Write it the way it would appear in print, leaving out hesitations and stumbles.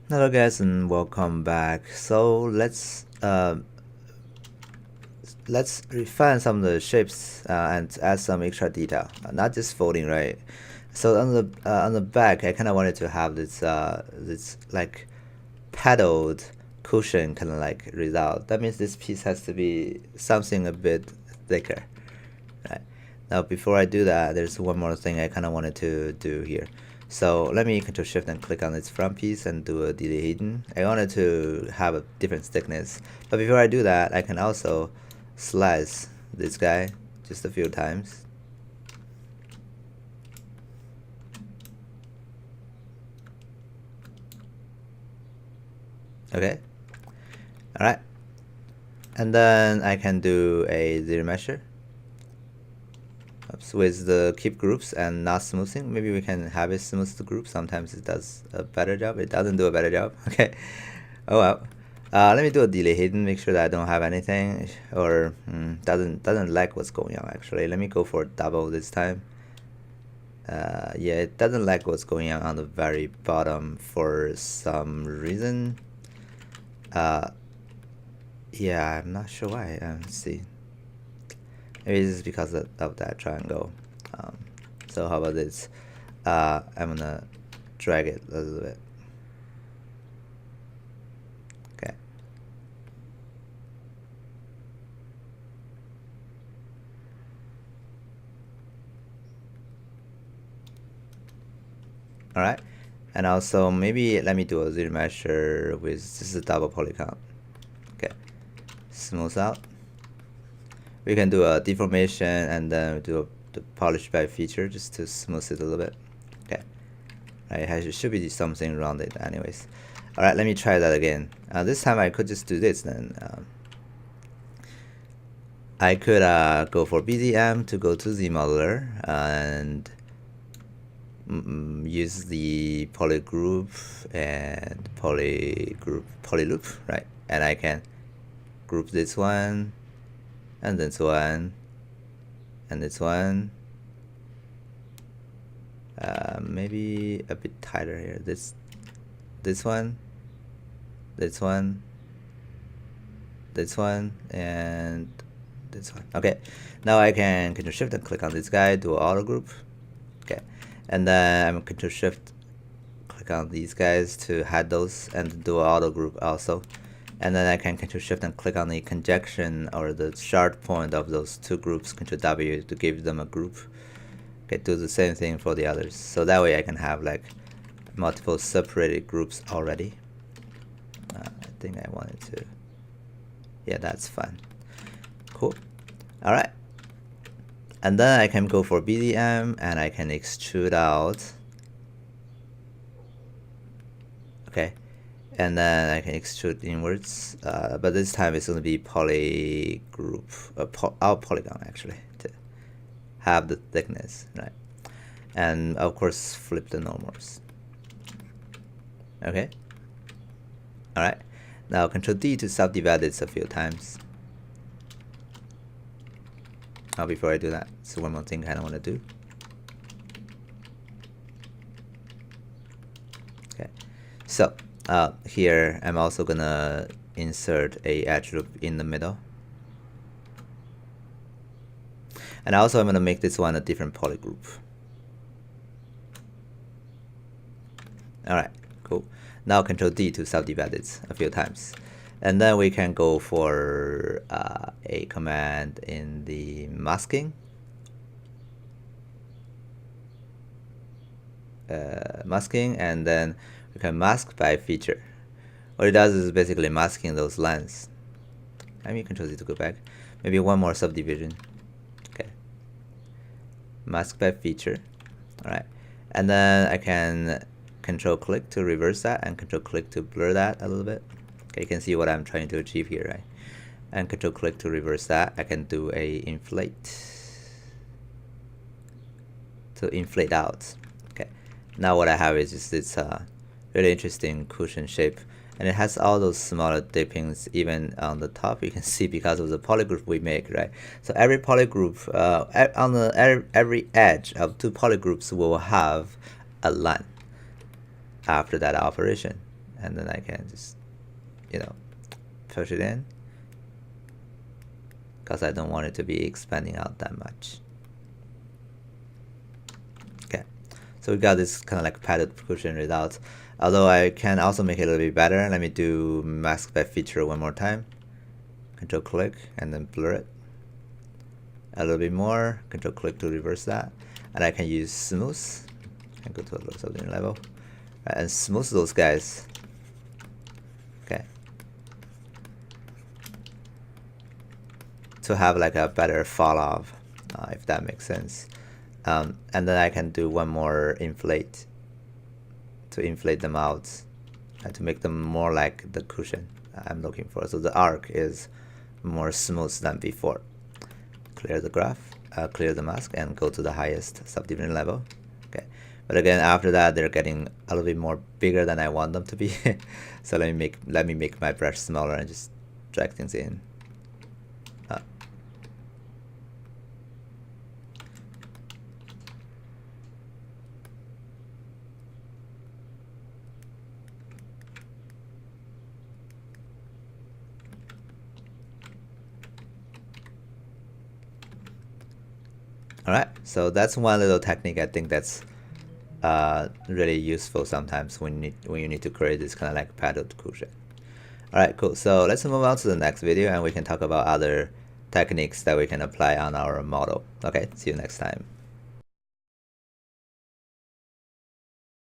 Hello guys and welcome back. So let's refine some of the shapes and add some extra detail, not just folding, right? So on the back, I kind of wanted to have this like paddled cushion kind of like result. That means this piece has to be something a bit thicker, right? Now before I do that, there's one more thing I kind of wanted to do here. So let me Control Shift and click on this front piece and do a delete hidden. I wanted to have a different thickness, but before I do that, I can also slice this guy just a few times. Okay, all right, and then I can do a zero measure. Oops, with the keep groups and not smoothing. Maybe we can have it smooth the group. Sometimes it does a better job. It doesn't do a better job. Okay. Oh well. Let me do a delay hidden. Make sure that I don't have anything or doesn't like what's going on. Actually, let me go for double this time. Yeah, it doesn't like what's going on the very bottom for some reason. Yeah, I'm not sure why. Let's see. Maybe this is because of that triangle. So how about this? I'm gonna drag it a little bit. Okay. All right. And also maybe let me do a zero measure with this is a double polygon. Okay. Smooth out. We can do a deformation and then do the polish by feature just to smooth it a little bit. Okay. It should be something rounded anyways. All right, let me try that again. This time I could just do this then. I could go for BZM to go to the modeler and use the polygroup and polyloop, right? And I can group this one and this one and this one. Maybe a bit tighter here. This one, this one, this one, and this one. Okay, now I can Control Shift and click on this guy, do auto group. Okay, and then I'm Control Shift, click on these guys to hide those and do auto group also. And then I can Control Shift and click on the conjunction or the start point of those two groups, Control W to give them a group. Okay, do the same thing for the others. So that way I can have like multiple separated groups already. I think I wanted to. Yeah, that's fine. Cool. All right. And then I can go for BDM and I can extrude out. Okay. And then I can extrude inwards, but this time it's going to be polygroup, polygon actually, to have the thickness, right? And of course flip the normals. Okay. All right. Now Control D to subdivide this a few times. Now before I do that, so one more thing I kind of want to do. Okay. So here I'm also gonna insert a edge loop in the middle. And also I'm gonna make this one a different polygroup. All right, cool. Now Control D to subdivide it a few times. And then we can go for a command in the masking. Masking, and then we can mask by feature. What it does is basically masking those lines. I mean Control Z to go back. Maybe one more subdivision. Okay. Mask by feature. Alright. And then I can Control click to reverse that and Control click to blur that a little bit. Okay, you can see what I'm trying to achieve here, right? And Control click to reverse that. I can do a inflate to inflate out. Okay. Now what I have is just this really interesting cushion shape, and it has all those smaller dippings even on the top. You can see because of the polygroup we make, right? So every polygroup on the every edge of two polygroups will have a line after that operation, and then I can just, you know, push it in, because I don't want it to be expanding out that much. Okay, so we got this kind of like padded cusion result. Although I can also make it a little bit better. Let me do mask by feature one more time. Control click and then blur it a little bit more. Control click to reverse that, and I can use smooth and go to a low subdivision level and smooth those guys. Okay, to have like a better fall off, if that makes sense. And then I can do one more inflate to inflate them out and to make them more like the cushion I'm looking for. So the arc is more smooth than before. Clear the graph, clear the mask, and go to the highest subdivision level. Okay, but again, after that, they're getting a little bit more bigger than I want them to be. So let me make my brush smaller and just drag things in. All right, so that's one little technique. I think that's really useful sometimes when you need to create this kind of like paddled cushion. All right, cool. So let's move on to the next video, and we can talk about other techniques that we can apply on our model. Okay, see you next time.